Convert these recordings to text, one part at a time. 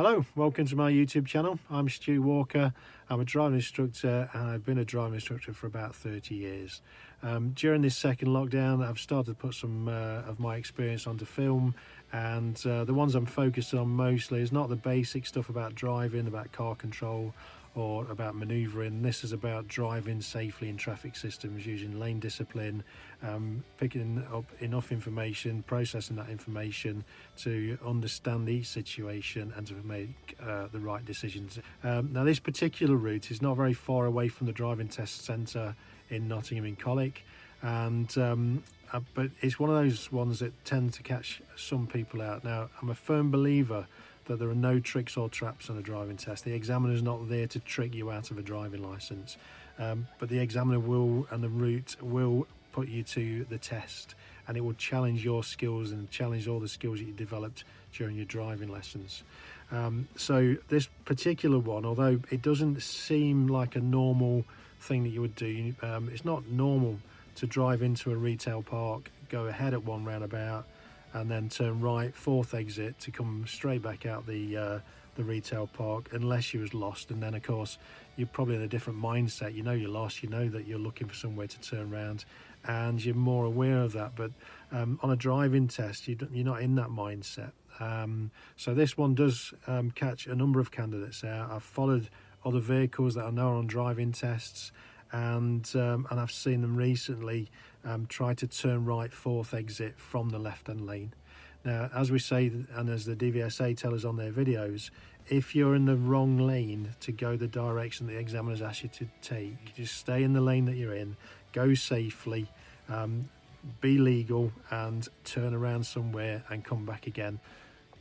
Hello, welcome to my YouTube channel. I'm Stu Walker. I'm a driving instructor and I've been a driving instructor for about 30 years. During this second lockdown, I've started to put some of my experience onto film, and the ones I'm focused on mostly is not the basic stuff about driving, about car control or about manoeuvring. This is about driving safely in traffic systems using lane discipline, picking up enough information, processing that information to understand each situation and to make the right decisions. Now this particular route is not very far away from the driving test centre in Nottingham in Colwick, and but it's one of those ones that tend to catch some people out. Now I'm a firm believer that there are no tricks or traps on a driving test. The examiner is not there to trick you out of a driving licence, but the examiner will, and the route will put you to the test, and it will challenge your skills and challenge all the skills that you developed during your driving lessons. So this particular one, although it doesn't seem like a normal thing that you would do, it's not normal to drive into a retail park, go ahead at one roundabout and then turn right, fourth exit, to come straight back out the retail park, unless you was lost. And then of course you're probably in a different mindset. You know you're lost, you know that you're looking for somewhere to turn around, and you're more aware of that. But on a driving test you're not in that mindset. So this one does catch a number of candidates out. I've followed other vehicles that I know are on driving tests, and I've seen them recently try to turn right, fourth exit from the left-hand lane. Now, as we say, and as the DVSA tell us on their videos, if you're in the wrong lane to go the direction the examiners ask you to take, just stay in the lane that you're in, go safely, be legal, and turn around somewhere and come back again.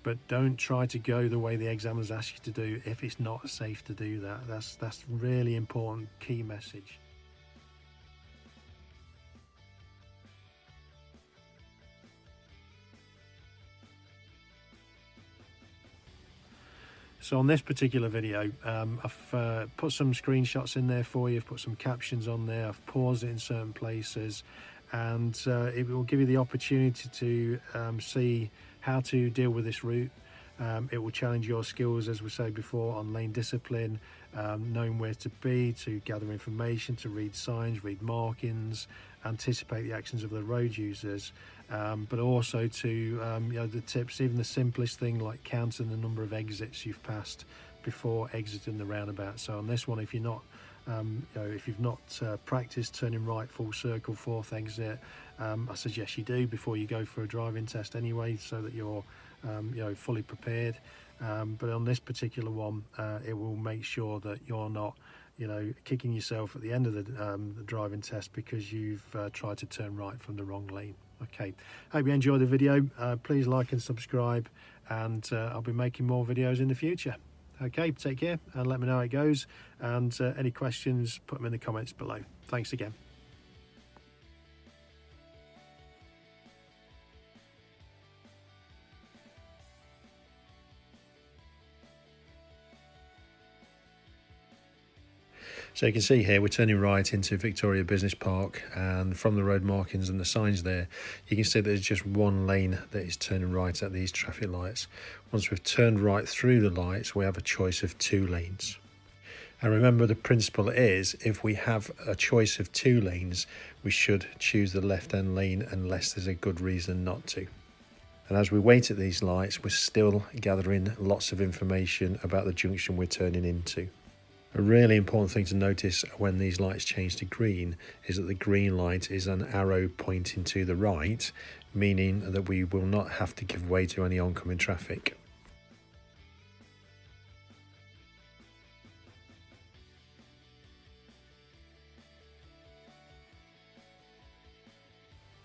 But don't try to go the way the examiners ask you to do if it's not safe to do that. That's really important, key message. So on this particular video, I've put some screenshots in there for you, I've put some captions on there, I've paused it in certain places, and it will give you the opportunity to see how to deal with this route. It will challenge your skills, as we said before, on lane discipline, knowing where to be, to gather information, to read signs, read markings, anticipate the actions of the road users, but also to the tips, even the simplest thing like counting the number of exits you've passed before exiting the roundabout. So on this one, if you're not if you've not practiced turning right, full circle, fourth exit, I suggest you do before you go for a driving test anyway, so that you're fully prepared. But on this particular one, it will make sure that you're not kicking yourself at the end of the driving test because you've tried to turn right from the wrong lane. Okay, hope you enjoyed the video. Please like and subscribe, and I'll be making more videos in the future. Okay, take care and let me know how it goes, and any questions, put them in the comments below. Thanks again. So you can see here we're turning right into Victoria Business Park, and from the road markings and the signs there, you can see there's just one lane that is turning right at these traffic lights. Once we've turned right through the lights, we have a choice of two lanes. And remember, the principle is, if we have a choice of two lanes, we should choose the left-hand lane unless there's a good reason not to. And as we wait at these lights, we're still gathering lots of information about the junction we're turning into. A really important thing to notice when these lights change to green is that the green light is an arrow pointing to the right, meaning that we will not have to give way to any oncoming traffic.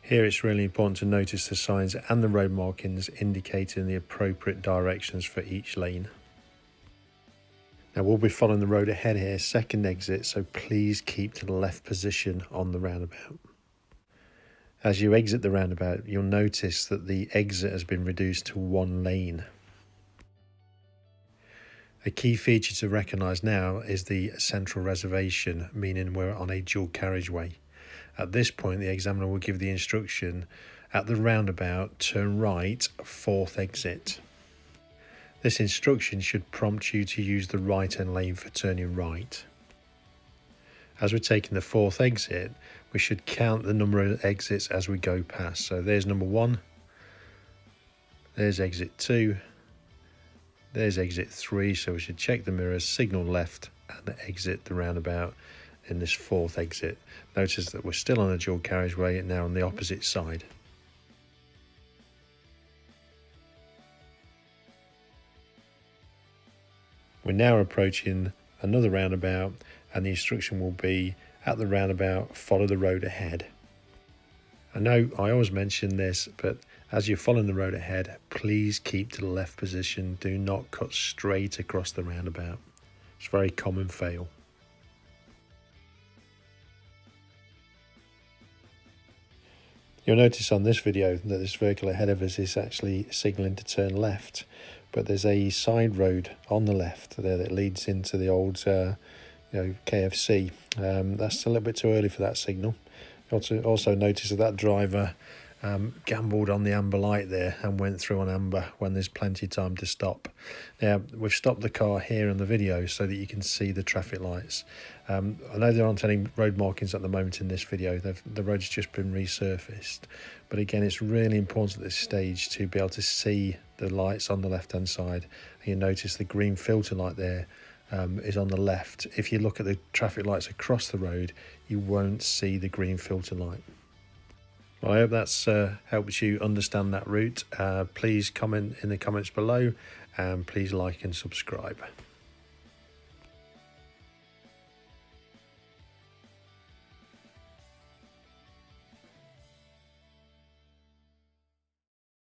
Here it's really important to notice the signs and the road markings indicating the appropriate directions for each lane. Now we'll be following the road ahead here, second exit, so please keep to the left position on the roundabout. As you exit the roundabout, you'll notice that the exit has been reduced to one lane. A key feature to recognise now is the central reservation, meaning we're on a dual carriageway. At this point, the examiner will give the instruction, at the roundabout, turn right, fourth exit. This instruction should prompt you to use the right-hand lane for turning right. As we're taking the fourth exit, we should count the number of exits as we go past. So there's number 1, there's exit 2, there's exit 3, so we should check the mirrors, signal left and exit the roundabout in this fourth exit. Notice that we're still on a dual carriageway and now on the opposite side. We're now approaching another roundabout and the instruction will be at the roundabout, follow the road ahead. I know I always mention this, but as you're following the road ahead, please keep to the left position. Do not cut straight across the roundabout. It's a very common fail. You'll notice on this video that this vehicle ahead of us is actually signalling to turn left, but there's a side road on the left there that leads into the old KFC. That's a little bit too early for that signal. Also notice that driver gambled on the amber light there and went through on amber when there's plenty of time to stop. Now we've stopped the car here in the video so that you can see the traffic lights. I know there aren't any road markings at the moment in this video. The road's just been resurfaced, but again it's really important at this stage to be able to see the lights on the left hand side. And you notice the green filter light there is on the left. If you look at the traffic lights across the road, you won't see the green filter light. Well, I hope that's helped you understand that route. Please comment in the comments below and please like and subscribe.